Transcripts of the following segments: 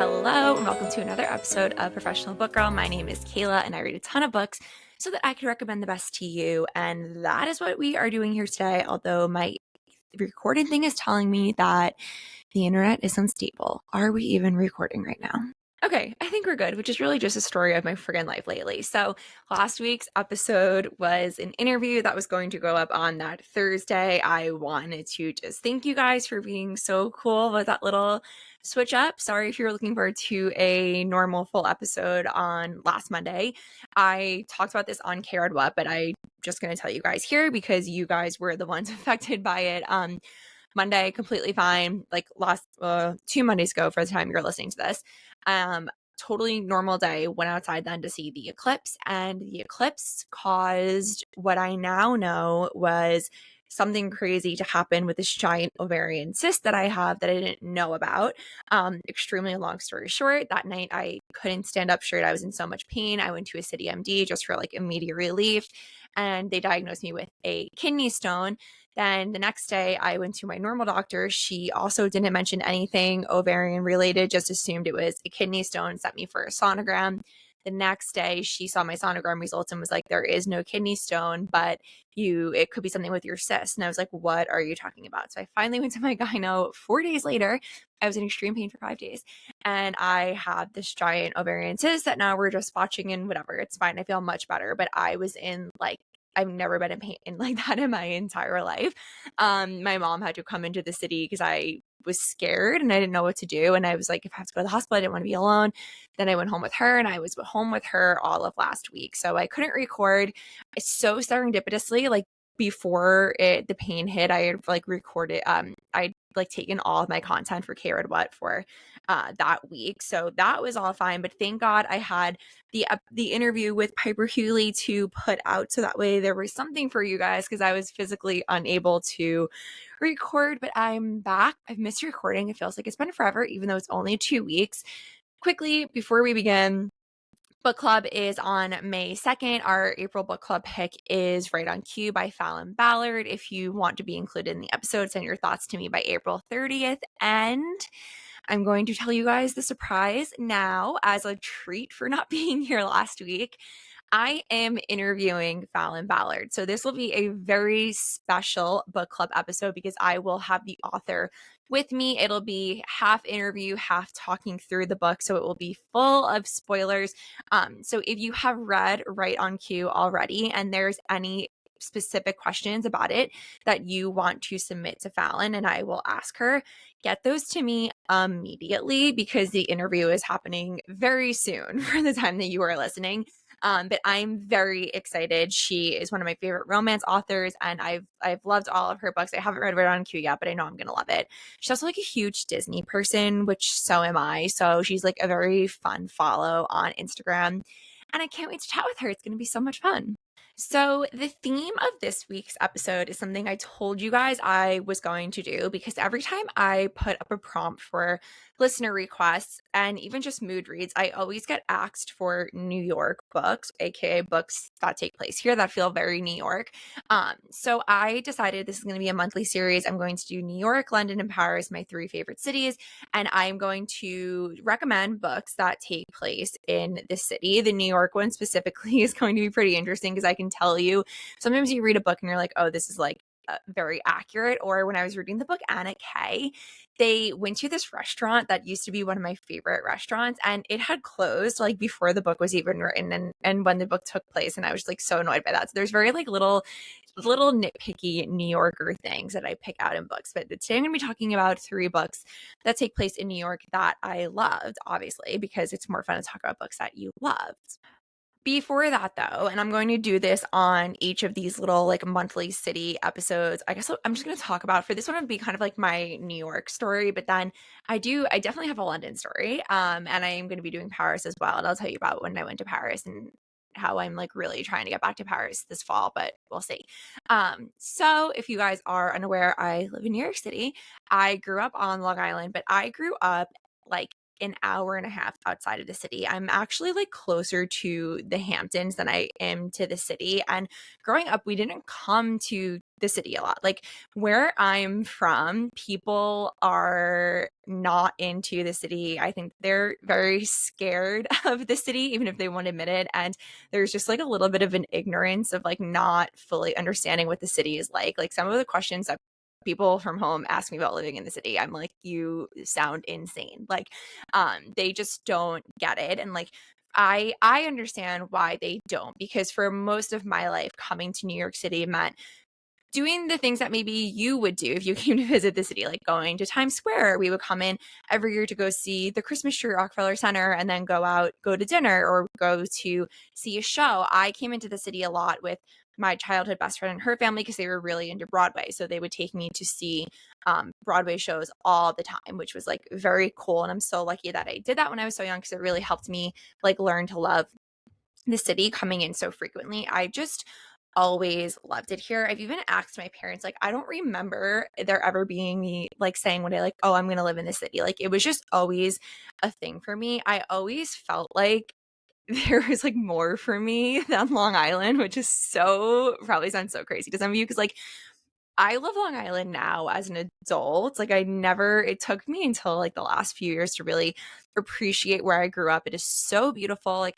Hello, and welcome to another episode of Professional Book Girl. My name is Kayla, and I read a ton of books so that I can recommend the best to you. And that is what we are doing here today, although my recording thing is telling me that the internet is unstable. Are we even recording right now? Okay, I think we're good, which is really just a story of my friggin' life lately. So last week's episode was an interview that was going to go up on that Thursday. I wanted to just thank you guys for being so cool with that little switch up. Sorry if you're looking forward to a normal full episode on last Monday. I talked about this on What, but I'm just going to tell you guys here because you guys were the ones affected by it. Monday, completely fine. Like last 2 Mondays ago for the time you're listening to this. Totally normal day. Went outside then to see the eclipse, and the eclipse caused what I now know was something crazy to happen with this giant ovarian cyst that I have that I didn't know about. Extremely long story short, that night I couldn't stand up straight. I was in so much pain. I went to a city MD just for like immediate relief, and they diagnosed me with a kidney stone. Then the next day, I went to my normal doctor. She also didn't mention anything ovarian related, just assumed it was a kidney stone, sent me for a sonogram. The next day, she saw my sonogram results and was like, there is no kidney stone, but it could be something with your cyst. And I was like, what are you talking about? So I finally went to my gyno 4 days later. I was in extreme pain for 5 days. And I had this giant ovarian cyst that now we're just watching and whatever. It's fine. I feel much better. But I was in like, I've never been in pain like that in my entire life. My mom had to come into the city because I was scared and I didn't know what to do. And I was like, if I have to go to the hospital, I didn't want to be alone. Then I went home with her, and I was home with her all of last week. So I couldn't record. It's so serendipitously, like before the pain hit, I had like recorded, I'd like taken all of my content for What for that week. So that was all fine. But thank God I had the interview with Piper Hewley to put out, so that way there was something for you guys, because I was physically unable to record. But I'm back. I've missed recording. It feels like it's been forever, even though it's only 2 weeks. Quickly, before we begin, book club is on May 2nd. Our April book club pick is Right on Cue by Falon Ballard. If you want to be included in the episode, send your thoughts to me by April 30th. And I'm going to tell you guys the surprise now as a treat for not being here last week. I am interviewing Falon Ballard. So this will be a very special book club episode because I will have the author with me. It'll be half interview, half talking through the book. So it will be full of spoilers. So if you have read Right on Cue already and there's any specific questions about it that you want to submit to Falon and I will ask her, get those to me immediately because the interview is happening very soon for the time that you are listening. But I'm very excited. She is one of my favorite romance authors, and I've loved all of her books. I haven't read Right on Cue yet, but I know I'm gonna love it. She's also like a huge Disney person, which so am I. So she's like a very fun follow on Instagram, and I can't wait to chat with her. It's gonna be so much fun. So the theme of this week's episode is something I told you guys I was going to do, because every time I put up a prompt for listener requests and even just mood reads, I always get asked for New York books, aka books that take place here that feel very New York. So I decided this is going to be a monthly series. I'm going to do New York, London, and Paris, my 3 favorite cities, and I'm going to recommend books that take place in the city. The New York one specifically is going to be pretty interesting because I can tell you, sometimes you read a book and you're like, oh, this is like very accurate. Or when I was reading the book Anna Kay, they went to this restaurant that used to be one of my favorite restaurants, and it had closed like before the book was even written and when the book took place, and I was like so annoyed by that. So there's very like little nitpicky New Yorker things that I pick out in books. But today I'm going to be talking about 3 books that take place in New York that I loved, obviously, because it's more fun to talk about books that you loved. Before that, though, and I'm going to do this on each of these little like monthly city episodes, I guess I'm just going to talk about, for this one, it'd be kind of like my New York story, but then I definitely have a London story, and I am going to be doing Paris as well, and I'll tell you about when I went to Paris and how I'm like really trying to get back to Paris this fall, but we'll see. So if you guys are unaware, I live in New York City. I grew up on Long Island, but I grew up like an hour and a half outside of the city. I'm actually like closer to the Hamptons than I am to the city. And growing up, we didn't come to the city a lot. Like where I'm from, people are not into the city. I think they're very scared of the city, even if they won't admit it. And there's just like a little bit of an ignorance of like not fully understanding what the city is like. Like some of the questions that people from home ask me about living in the city, I'm like, you sound insane. Like they just don't get it. And like I understand why they don't, because for most of my life coming to New York City meant doing the things that maybe you would do if you came to visit the city, like going to Times Square. We would come in every year to go see the Christmas tree at Rockefeller Center and then go to dinner or go to see a show. I came into the city a lot with my childhood best friend and her family because they were really into Broadway. So they would take me to see Broadway shows all the time, which was like very cool. And I'm so lucky that I did that when I was so young because it really helped me like learn to love the city coming in so frequently. I just always loved it here. I've even asked my parents, like, I don't remember there ever being me like saying one day, like, oh, I'm going to live in the city. Like, it was just always a thing for me. I always felt like there was like more for me than Long Island, which is so probably sounds so crazy to some of you because like I love Long Island now as an adult. Like it took me until like the last few years to really appreciate where I grew up. It is so beautiful. Like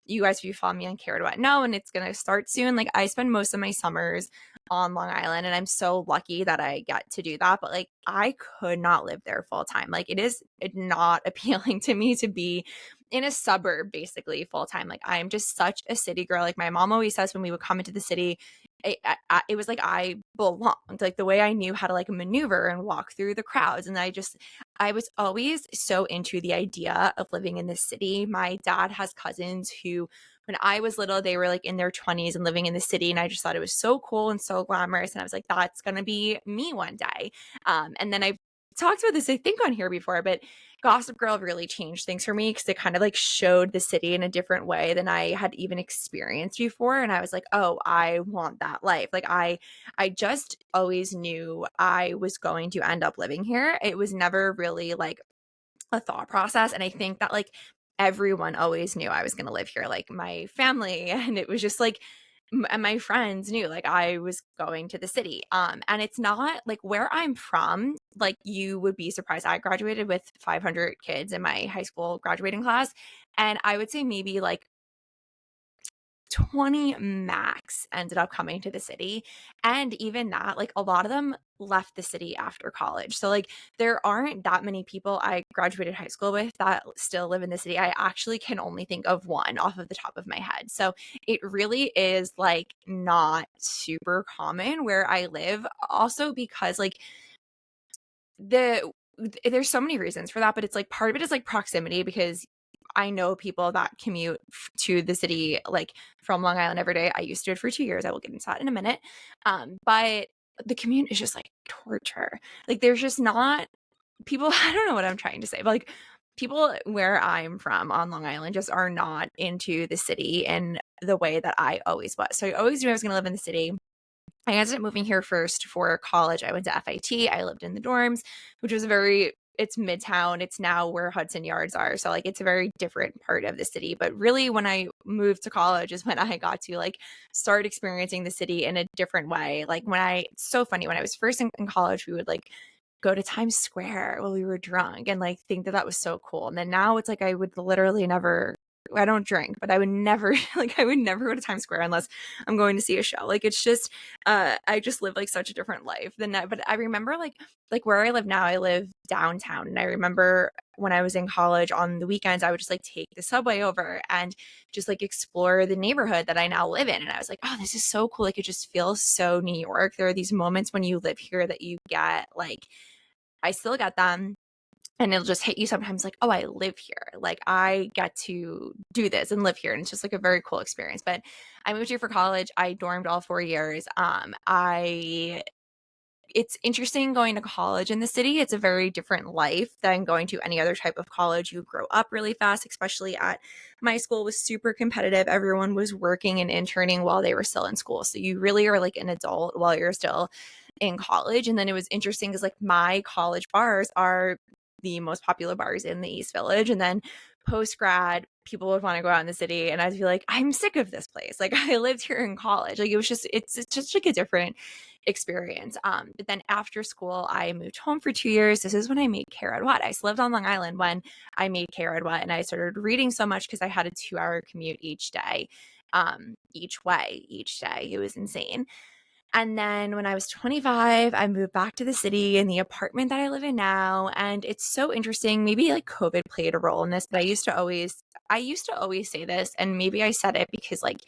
you guys, if you follow me on Care What Know, and it's going to start soon. Like I spend most of my summers on Long Island and I'm so lucky that I get to do that. But like I could not live there full time. Like it is not appealing to me to be in a suburb basically full time. Like I'm just such a city girl. Like my mom always says when we would come into the city, it was like I belonged, like the way I knew how to like maneuver and walk through the crowds. And I was always so into the idea of living in this city. My dad has cousins who, when I was little, they were like in their 20s and living in the city. And I just thought it was so cool and so glamorous. And I was like, that's going to be me one day. And then I've talked about this, I think, on here before, but Gossip Girl really changed things for me because it kind of like showed the city in a different way than I had even experienced before. And I was like, oh, I want that life. Like I just always knew I was going to end up living here. It was never really like a thought process. And I think that like everyone always knew I was going to live here, like my family. And it was just like, and my friends knew like I was going to the city. And it's not like where I'm from, like you would be surprised. I graduated with 500 kids in my high school graduating class. And I would say maybe like 20 max ended up coming to the city. And even that, like a lot of them left the city after college. So like there aren't that many people I graduated high school with that still live in the city. I actually can only think of one off of the top of my head. So it really is like not super common where I live. Also because like there's so many reasons for that, but it's like part of it is like proximity because I know people that commute to the city like from Long Island every day. I used to do it for 2 years. I will get into that in a minute. But the commute is just like torture. Like there's just not people. I don't know what I'm trying to say, but like people where I'm from on Long Island just are not into the city in the way that I always was. So I always knew I was going to live in the city. I ended up moving here first for college. I went to FIT. I lived in the dorms, which was it's Midtown. It's now where Hudson Yards are. So like it's a very different part of the city. But really when I moved to college is when I got to like start experiencing the city in a different way. Like it's so funny. When I was first in college, we would like go to Times Square while we were drunk and like think that was so cool. And then now it's like I would literally never I don't drink, but I would never I would never go to Times Square unless I'm going to see a show. Like it's just I just live like such a different life than that. But I remember like where I live now, I live downtown. And I remember when I was in college on the weekends, I would just like take the subway over and just like explore the neighborhood that I now live in. And I was like, oh, this is so cool. Like it just feels so New York. There are these moments when you live here that you get like I still get them. And it'll just hit you sometimes like, oh, I live here. Like I get to do this and live here. And it's just like a very cool experience. But I moved here for college. I dormed all 4 years. It's interesting going to college in the city. It's a very different life than going to any other type of college. You grow up really fast, especially at my school was super competitive. Everyone was working and interning while they were still in school. So you really are like an adult while you're still in college. And then it was interesting because like my college bars are the most popular bars in the East Village. And then post grad, people would want to go out in the city. And I'd be like, I'm sick of this place. Like I lived here in college. Like it's just like a different experience. But then after school, I moved home for 2 years. This is when I made Kayla What. I still lived on Long Island when I made Kayla What, and I started reading so much because I had a 2-hour commute each day, each day. It was insane. And then when I was 25, I moved back to the city in the apartment that I live in now. And it's so interesting. Maybe like COVID played a role in this, but I used to always say this, and maybe I said it because like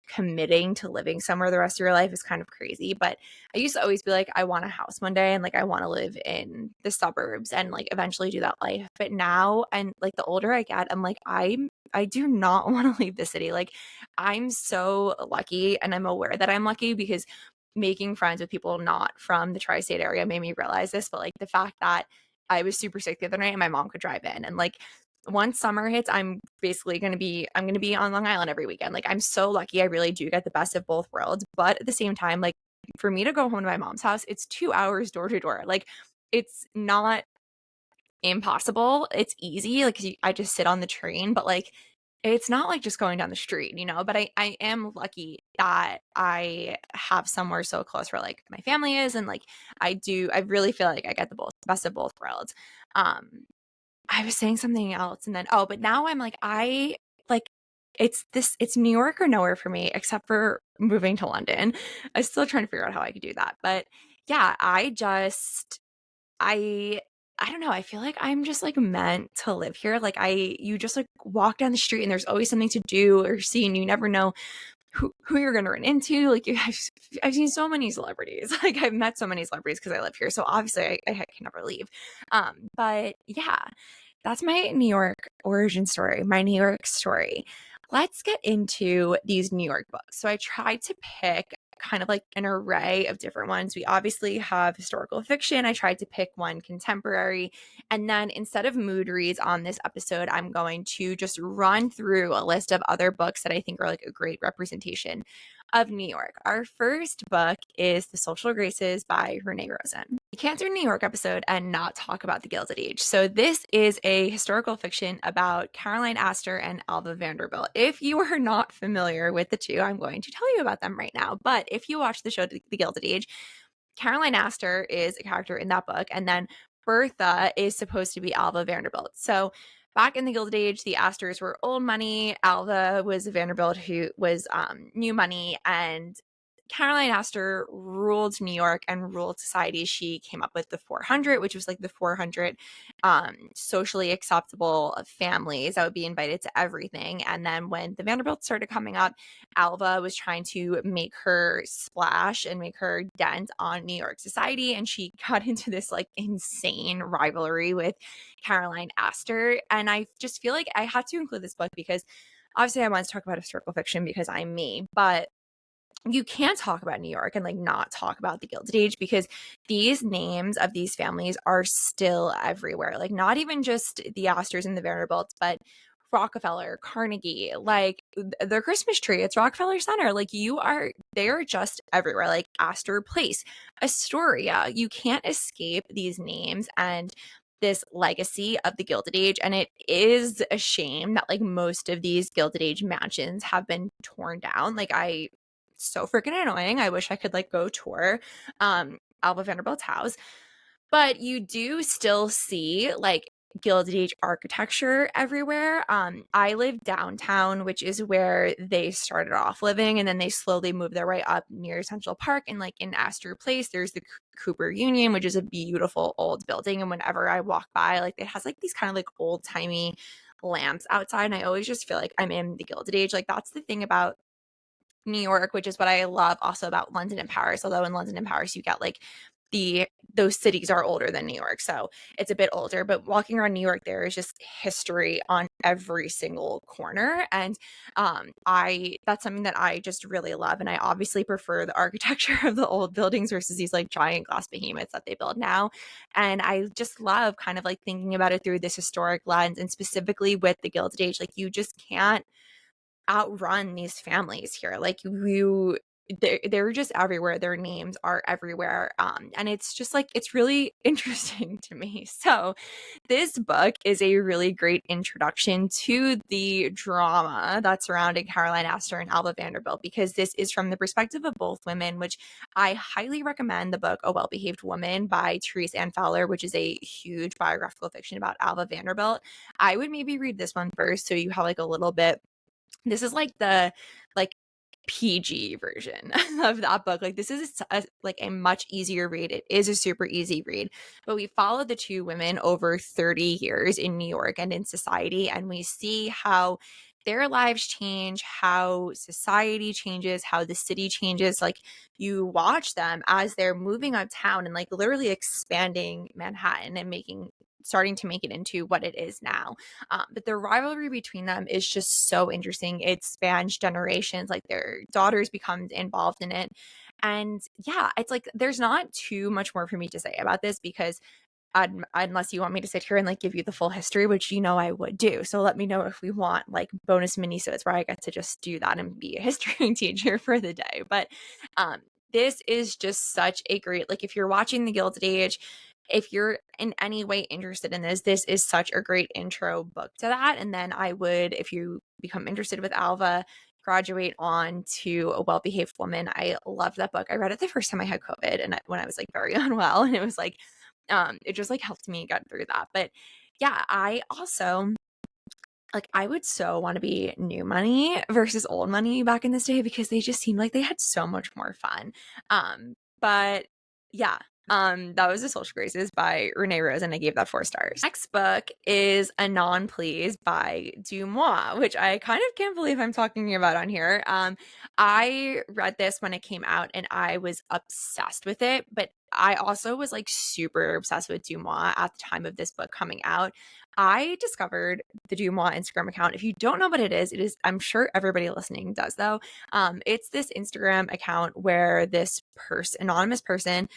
committing to living somewhere the rest of your life is kind of crazy. But I used to always be like, I want a house one day and like I want to live in the suburbs and like eventually do that life. But now, and like the older I get, I'm like, I do not want to leave the city. Like I'm so lucky, and I'm aware that I'm lucky because making friends with people not from the tri-state area made me realize this, but like the fact that I was super sick the other night and my mom could drive in, and like once summer hits, I'm going to be on Long Island every weekend. Like I'm so lucky. I really do get the best of both worlds. But at the same time, like for me to go home to my mom's house, it's 2 hours door to door. Like it's not impossible. It's easy. Like I just sit on the train, but like it's not like just going down the street, but I am lucky that I have somewhere so close where like my family is, and like I really feel like I get the best of both worlds. I was saying something else, and then but now I'm like I like it's New York or nowhere for me except for moving to London. I'm still trying to figure out how I could do that. But yeah, I I don't know. I feel like I'm just like meant to live here. Like you just like walk down the street and there's always something to do or see, and you never know who you're going to run into. Like I've seen so many celebrities. Like I've met so many celebrities because I live here. So obviously I can never leave. But yeah, that's my New York origin story, my New York story. Let's get into these New York books. So I tried to pick kind of like an array of different ones. We obviously have historical fiction. I tried to pick one contemporary. And then instead of mood reads on this episode, I'm going to just run through a list of other books that I think are like a great representation of New York. Our first book is The Social Graces by Renee Rosen. You can't do a New York episode and not talk about the Gilded Age. So this is a historical fiction about Caroline Astor and Alva Vanderbilt. If you are not familiar with the two, I'm going to tell you about them right now. But if you watch the show The Gilded Age, Caroline Astor is a character in that book, and then Bertha is supposed to be Alva Vanderbilt. So back in the Gilded Age, the Astors were old money. Alva was a Vanderbilt who was new money, and Caroline Astor ruled New York and ruled society. She came up with the 400, which was like the 400 socially acceptable families that would be invited to everything. And then when the Vanderbilts started coming up, Alva was trying to make her splash and make her dent on New York society. And she got into this like insane rivalry with Caroline Astor. And I just feel like I had to include this book because obviously I wanted to talk about historical fiction because I'm me, but you can't talk about New York and like not talk about the Gilded Age because these names of these families are still everywhere. Like not even just the Astors and the Vanderbilts, but Rockefeller, Carnegie, like the Christmas tree, it's Rockefeller Center. Like they're just everywhere. Like Astor Place, Astoria. You can't escape these names and this legacy of the Gilded Age. And it is a shame that like most of these Gilded Age mansions have been torn down. Like so freaking annoying. I wish I could like go tour Alva Vanderbilt's house. But you do still see like Gilded Age architecture everywhere. I live downtown, which is where they started off living, and then they slowly moved their way up near Central Park. And like in Astor Place, there's the Cooper Union, which is a beautiful old building. And whenever I walk by, like it has like these kind of like old timey lamps outside, and I always just feel like I'm in the Gilded Age. Like that's the thing about New York, which is what I love also about London and Paris. Although in London and Paris, you get like those cities are older than New York, so it's a bit older. But walking around New York, there is just history on every single corner, and that's something that I just really love. And I obviously prefer the architecture of the old buildings versus these like giant glass behemoths that they build now. And I just love kind of like thinking about it through this historic lens, and specifically with the Gilded Age. Like you just can't outrun these families here. Like they're just everywhere. Their names are everywhere. And it's just like, it's really interesting to me. So this book is a really great introduction to the drama that's surrounding Caroline Astor and Alva Vanderbilt, because this is from the perspective of both women, which I highly recommend the book A Well-Behaved Woman by Therese Ann Fowler, which is a huge biographical fiction about Alva Vanderbilt. I would maybe read this one first so you have like a little bit. This is like the like PG version of that book. Like this is like a much easier read. It is a super easy read, but we follow the two women over 30 years in New York and in society, and we see how their lives change, how society changes, how the city changes. Like you watch them as they're moving uptown and like literally expanding Manhattan and starting to make it into what it is now. But the rivalry between them is just so interesting. It spans generations, like their daughters become involved in it. And yeah, it's like there's not too much more for me to say about this, because unless you want me to sit here and like give you the full history, which I would do. So let me know if we want like bonus minisodes where I get to just do that and be a history teacher for the day. But this is just such a great, like if you're watching The Gilded Age, if you're in any way interested in this is such a great intro book to that. And then I would, if you become interested with Alva, graduate on to A Well-Behaved Woman. I love that book. I read it the first time I had COVID and when I was like very unwell, and it was like it just like helped me get through that. But yeah, I also like, I would so want to be new money versus old money back in this day, because they just seemed like they had so much more fun. But yeah, that was The Social Graces by Renee Rosen. I gave that 4 stars. Next book is Anon Pls by Deux Moi, which I kind of can't believe I'm talking about on here. I read this when it came out and I was obsessed with it, but I also was like super obsessed with Deux Moi at the time of this book coming out. I discovered the Deux Moi Instagram account. If you don't know what it is, I'm sure everybody listening does though. It's this Instagram account where this anonymous person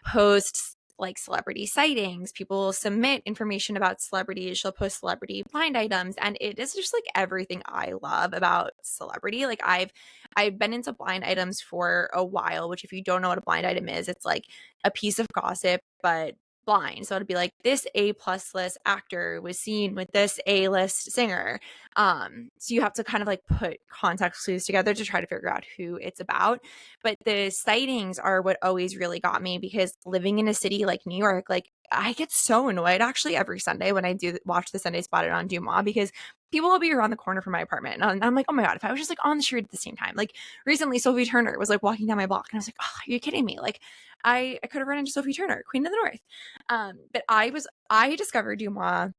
posts like celebrity sightings. People submit information about celebrities. She'll post celebrity blind items, and it is just like everything I love about celebrity. Like I've been into blind items for a while, which if you don't know what a blind item is, it's like a piece of gossip, but blind. So it'd be like, this A+ list actor was seen with this A-list singer. So you have to kind of like put context clues together to try to figure out who it's about. But the sightings are what always really got me, because living in a city like New York, like I get so annoyed actually every Sunday when I do watch the Sunday Spotted on Deux Moi, because people will be around the corner from my apartment. And I'm like, oh my God, if I was just like on the street at the same time. Like recently, Sophie Turner was like walking down my block and I was like, oh, are you kidding me? Like I could have run into Sophie Turner, Queen of the North. But I discovered Deux Moi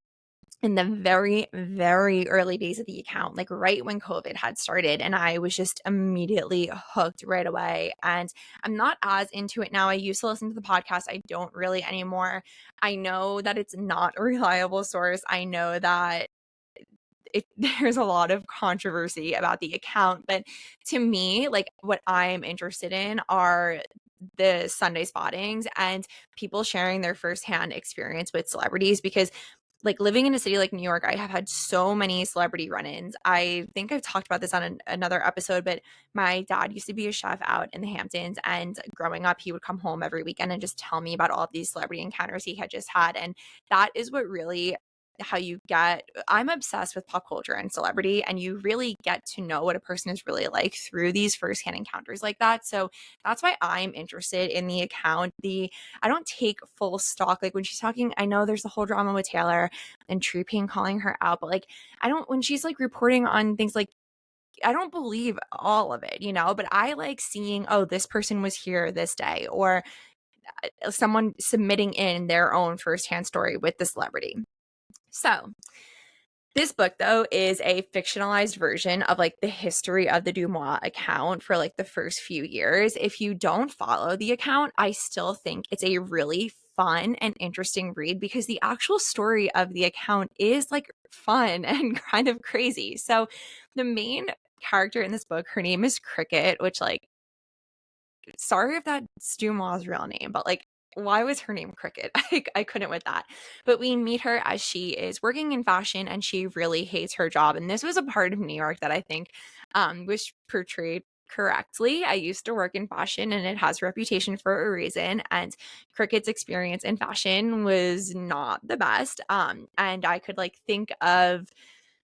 in the very, very early days of the account, like right when COVID had started. And I was just immediately hooked right away. And I'm not as into it now. I used to listen to the podcast. I don't really anymore. I know that it's not a reliable source. I know that there's a lot of controversy about the account. But to me, like what I'm interested in are the Sunday spottings and people sharing their firsthand experience with celebrities, because like living in a city like New York, I have had so many celebrity run-ins. I think I've talked about this on another episode, but my dad used to be a chef out in the Hamptons, and growing up, he would come home every weekend and just tell me about all of these celebrity encounters he had just had. And that is what really how you get I'm obsessed with pop culture and celebrity, and you really get to know what a person is really like through these firsthand encounters like that. So that's why I'm interested in the account. I don't take full stock. Like when she's talking, I know there's the whole drama with Taylor and Tree Payne calling her out, but like I don't, when she's like reporting on things, like I don't believe all of it, but I like seeing, oh, this person was here this day, or someone submitting in their own firsthand story with the celebrity. So this book, though, is a fictionalized version of like the history of the Deux Moi account for like the first few years. If you don't follow the account, I still think it's a really fun and interesting read, because the actual story of the account is like fun and kind of crazy. So the main character in this book, her name is Cricket, which like, sorry if that's Deux Moi's real name, but like, why was her name Cricket? I couldn't with that. But we meet her as she is working in fashion and she really hates her job. And this was a part of New York that I think was portrayed correctly. I used to work in fashion and it has a reputation for a reason. And Cricut's experience in fashion was not the best. And I could like think of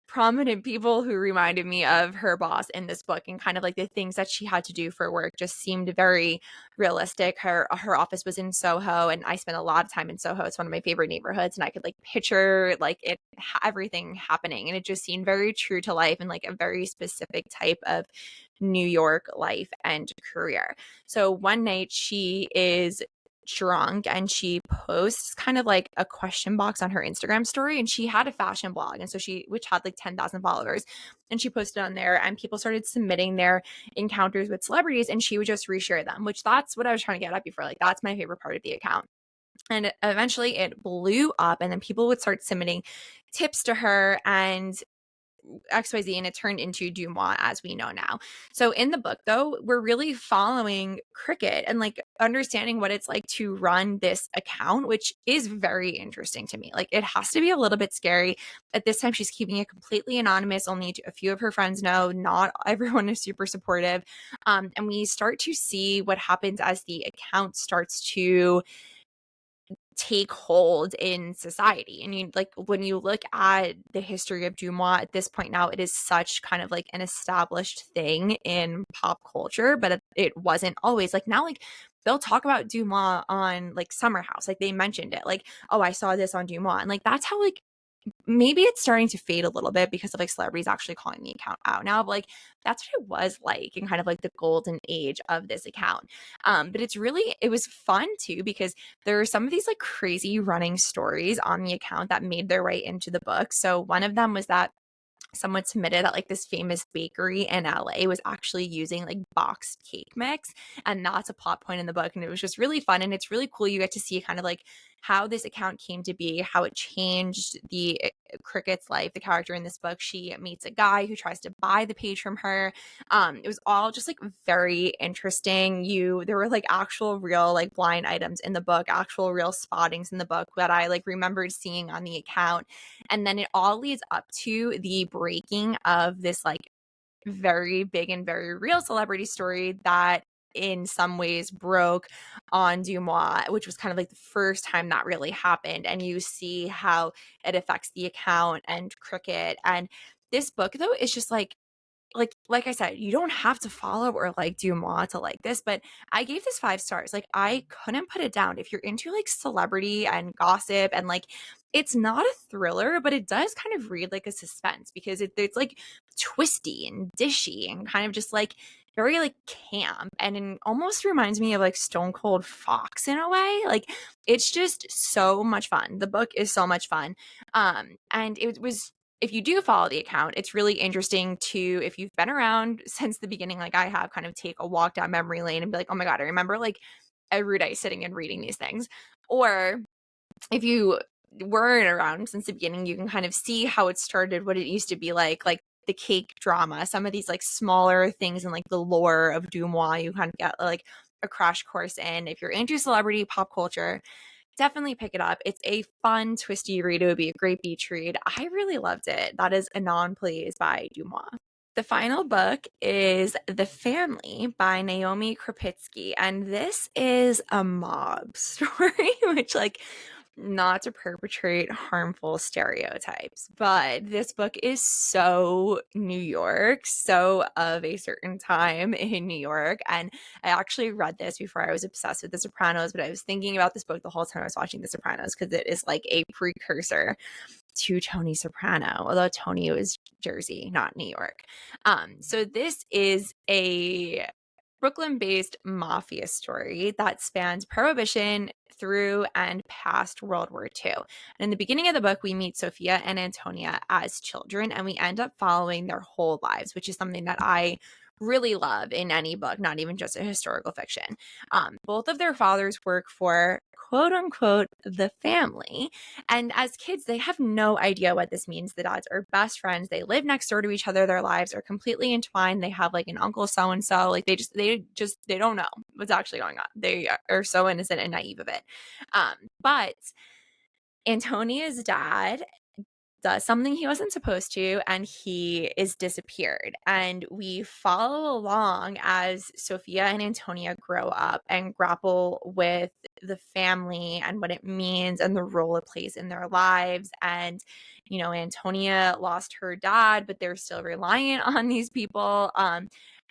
prominent people who reminded me of her boss in this book, and kind of like the things that she had to do for work just seemed very realistic. Her office was in Soho, and I spent a lot of time in Soho. It's one of my favorite neighborhoods, and I could like picture like everything happening, and it just seemed very true to life and like a very specific type of New York life and career. So one night she is drunk and she posts kind of like a question box on her Instagram story, and she had a fashion blog, and so which had like 10,000 followers, and she posted on there and people started submitting their encounters with celebrities and she would just reshare them, which that's what I was trying to get at before. Like that's my favorite part of the account. And eventually it blew up, and then people would start submitting tips to her and XYZ, and it turned into Deux Moi as we know now. So in the book, though, we're really following Cricut and like understanding what it's like to run this account, which is very interesting to me. Like it has to be a little bit scary. At this time, she's keeping it completely anonymous. Only a few of her friends know. Not everyone is super supportive. And we start to see what happens as the account starts to take hold in society. And you like when you look at the history of Deux Moi at this point now, it is such kind of like an established thing in pop culture, but it wasn't always. Like now, like they'll talk about Deux Moi on like Summer House, like they mentioned it, like, oh, I saw this on Deux Moi, and like that's how like maybe it's starting to fade a little bit because of like celebrities actually calling the account out now, but like that's what it was like in kind of like the golden age of this account. But it was fun too, because there are some of these like crazy running stories on the account that made their way into the book. So one of them was that someone submitted that like this famous bakery in LA was actually using like boxed cake mix, and that's a plot point in the book, and it was just really fun, and it's really cool. You get to see kind of like how this account came to be, how it changed the Cricut's life. The character in this book, she meets a guy who tries to buy the page from her. It was all just like very interesting. There were like actual real like blind items in the book, actual real spottings in the book that I like remembered seeing on the account. And then it all leads up to the breaking of this like very big and very real celebrity story that in some ways broke on Deux Moi, which was kind of like the first time that really happened. And you see how it affects the account and Cricut. And this book, though, is just like I said, you don't have to follow or like Deux Moi to like this, but I gave this 5 stars. Like I couldn't put it down. If you're into like celebrity and gossip, and like it's not a thriller, but it does kind of read like a suspense, because it's like twisty and dishy and kind of just like very like camp, and it almost reminds me of like Stone Cold Fox in a way. Like it's just so much fun. The book is so much fun. And it was, if you do follow the account, it's really interesting to, if you've been around since the beginning, like I have, kind of take a walk down memory lane and be like, oh my God, I remember like every day sitting and reading these things. Or if you weren't around since the beginning, you can kind of see how it started, what it used to be like the cake drama, some of these like smaller things and like the lore of Deux Moi, you kind of get like a crash course in. If you're into celebrity pop culture, definitely pick it up. It's a fun, twisty read. It would be a great beach read. I really loved it. That is Anon Pls by Deux Moi. The final book is The Family by Naomi Krupitsky, and this is a mob story, which like, not to perpetrate harmful stereotypes, but this book is so New York, so of a certain time in New York. And I actually read this before I was obsessed with The Sopranos, but I was thinking about this book the whole time I was watching The Sopranos, because it is like a precursor to Tony Soprano, although Tony was Jersey, not New York. So this is a Brooklyn-based mafia story that spans Prohibition through and past World War II. And in the beginning of the book, we meet Sophia and Antonia as children, and we end up following their whole lives, which is something that I really love in any book, not even just a historical fiction. Both of their fathers work for quote unquote the family, and as kids they have no idea what this means. The dads are best friends, they live next door to each other, their lives are completely entwined, they have like an uncle so and so, like they don't know what's actually going on. They are so innocent and naive of it. But Antonia's dad does something he wasn't supposed to, and he is disappeared. And we follow along as Sophia and Antonia grow up and grapple with the family and what it means and the role it plays in their lives. And, Antonia lost her dad, but they're still reliant on these people.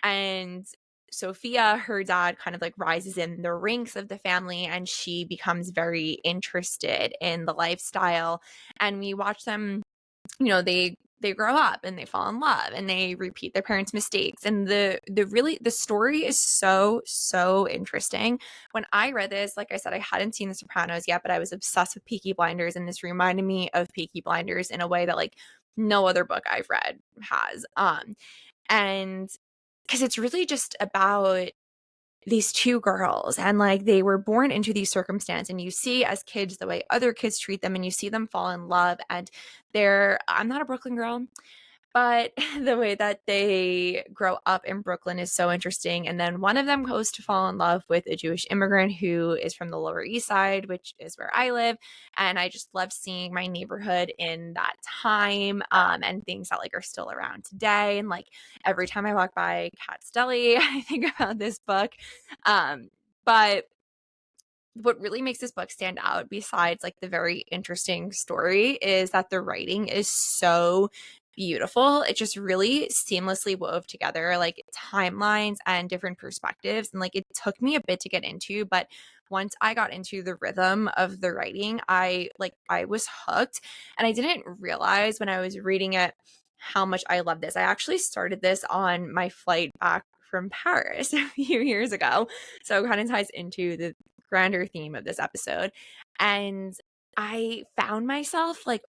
And Sophia, her dad, kind of like rises in the ranks of the family, and she becomes very interested in the lifestyle. And we watch them, they grow up and they fall in love and they repeat their parents' mistakes. And the story is so interesting. When I read this, like I said, I hadn't seen The Sopranos yet, but I was obsessed with Peaky Blinders, and this reminded me of Peaky Blinders in a way that like no other book I've read has. And because it's really just about these two girls, and like they were born into these circumstances, and you see as kids the way other kids treat them, and you see them fall in love. And I'm not a Brooklyn girl, but the way that they grow up in Brooklyn is so interesting. And then one of them goes to fall in love with a Jewish immigrant who is from the Lower East Side, which is where I live. And I just love seeing my neighborhood in that time, and things that like are still around today. And like every time I walk by Kat's Deli, I think about this book. But what really makes this book stand out, besides like the very interesting story, is that the writing is so beautiful. It just really seamlessly wove together like timelines and different perspectives. And like it took me a bit to get into, but once I got into the rhythm of the writing, I was hooked. And I didn't realize when I was reading it how much I love this. I actually started this on my flight back from Paris a few years ago. So it kind of ties into the grander theme of this episode. And I found myself like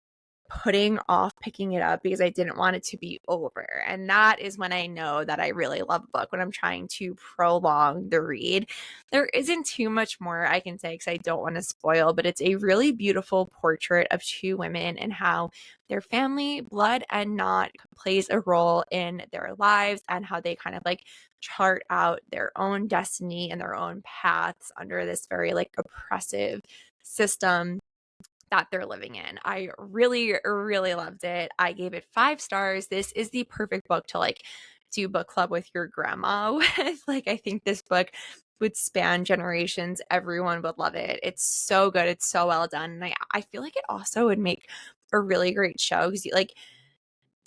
putting off picking it up because I didn't want it to be over. And that is when I know that I really love a book, when I'm trying to prolong the read. There isn't too much more I can say because I don't want to spoil, but it's a really beautiful portrait of two women and how their family, blood and not, plays a role in their lives, and how they kind of like chart out their own destiny and their own paths under this very like oppressive system that they're living in. I really, really loved it. I gave it 5 stars. This is the perfect book to like do book club with your grandma with. Like, I think this book would span generations. Everyone would love it. It's so good. It's so well done. And I feel like it also would make a really great show because like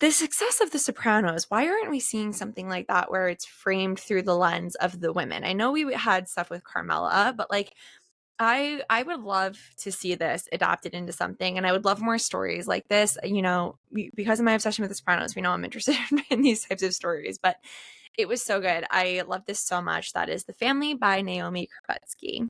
the success of The Sopranos, why aren't we seeing something like that where it's framed through the lens of the women? I know we had stuff with Carmela, but like I would love to see this adapted into something, and I would love more stories like this. Because of my obsession with The Sopranos, I'm interested in these types of stories, but it was so good. I love this so much. That is The Family by Naomi Krupitsky.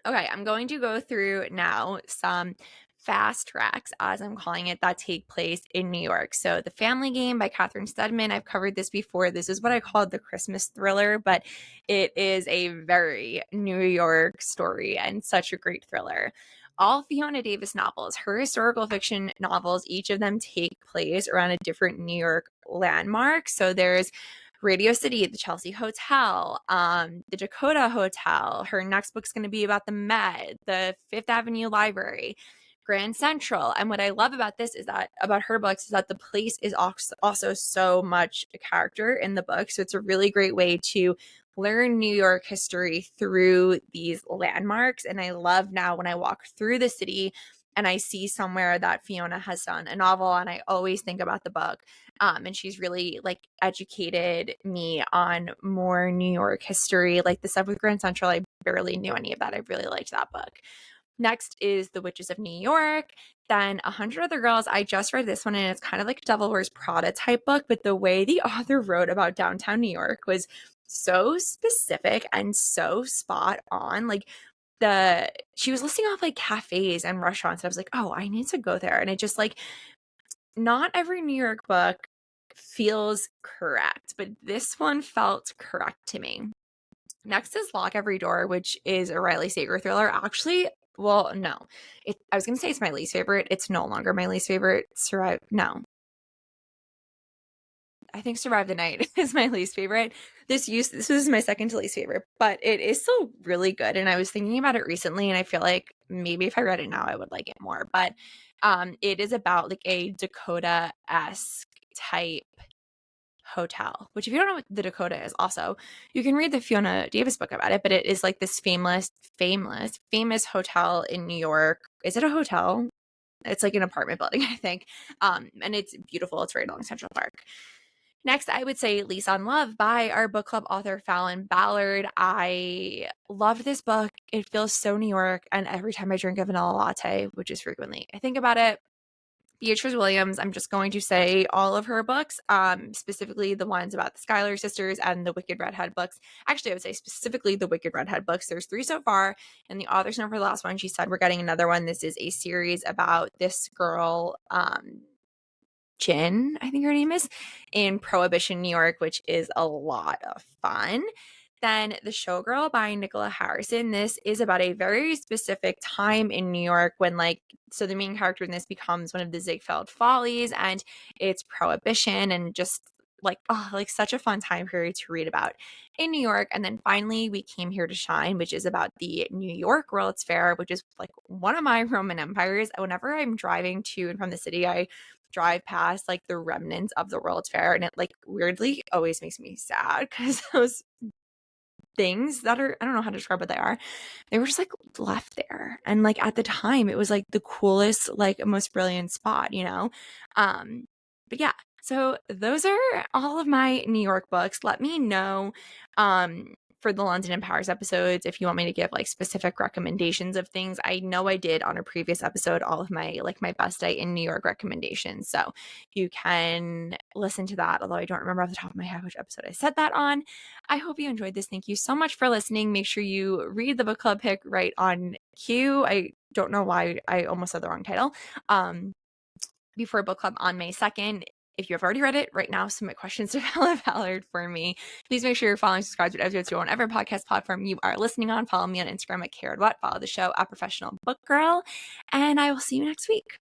Okay, I'm going to go through now some fast tracks, as I'm calling it, that take place in New York. So The Family Game by Catherine Stedman. I've covered this before. This is what I called the Christmas thriller, but it is a very New York story and such a great thriller. All Fiona Davis novels, her historical fiction novels, each of them take place around a different New York landmark. So there's Radio City, the Chelsea Hotel, the Dakota Hotel. Her next book's going to be about the Met, the Fifth Avenue Library, Grand Central. And what I love about this is that, about her books, is that the place is also so much a character in the book. So it's a really great way to learn New York history through these landmarks. And I love now when I walk through the city and I see somewhere that Fiona has done a novel, and I always think about the book. And she's really like educated me on more New York history. Like the stuff with Grand Central, I barely knew any of that. I really liked that book. Next is The Witches of New York. Then 100 Other Girls. I just read this one, and it's kind of like a Devil Wears Prada type book, but the way the author wrote about downtown New York was so specific and so spot on. Like she was listing off like cafes and restaurants, and I was like, oh, I need to go there. And it just like, not every New York book feels correct, but this one felt correct to me. Next is Lock Every Door, which is a Riley Sager thriller. Actually, well, no. I was going to say it's my least favorite. It's no longer my least favorite. No. I think Survive the Night is my least favorite. This was my second to least favorite, but it is still really good. And I was thinking about it recently, and I feel like maybe if I read it now, I would like it more. But it is about like a Dakota-esque type hotel, which if you don't know what the Dakota is, also you can read the Fiona Davis book about it, but it is like this famous hotel in New York. Is it a hotel? It's like an apartment building, I think. And it's beautiful. It's right along Central Park. Next, I would say Lease on Love by our book club author, Falon Ballard. I loved this book. It feels so New York. And every time I drink a vanilla latte, which is frequently I think about it, Beatrice Williams, I'm just going to say all of her books, specifically the ones about the Schuyler sisters and the Wicked Redhead books. Actually, I would say specifically the Wicked Redhead books. There's 3 so far, and the author's note for the last one, she said we're getting another one. This is a series about this girl, Chin, I think her name is, in Prohibition, New York, which is a lot of fun. Then The Showgirl by Nicola Harrison. This is about a very specific time in New York when so the main character in this becomes one of the Ziegfeld Follies, and it's Prohibition, and just such a fun time period to read about in New York. And then finally, We Came Here to Shine, which is about the New York World's Fair, which is like one of my Roman empires. Whenever I'm driving to and from the city, I drive past like the remnants of the World's Fair, and it like weirdly always makes me sad because those things that are, I don't know how to describe what they are, they were just like left there, and like at the time it was like the coolest, like most brilliant spot, but yeah, so those are all of my New York books. Let me know for the London and Paris episodes if you want me to give like specific recommendations of things. I know I did on a previous episode all of my my best day in New York recommendations, so you can listen to that, although I don't remember off the top of my head which episode I said that on. I hope you enjoyed this. Thank you so much for listening. Make sure you read the book club pick right on cue. I don't know why I almost said the wrong title. Before book club on May 2nd. If you have already read it, right now submit questions to Falon Ballard for me. Please make sure you're following, subscribe to episodes on whatever podcast platform you are listening on. Follow me on Instagram at @caredwhat. Follow the show at Professional Book Girl. And I will see you next week.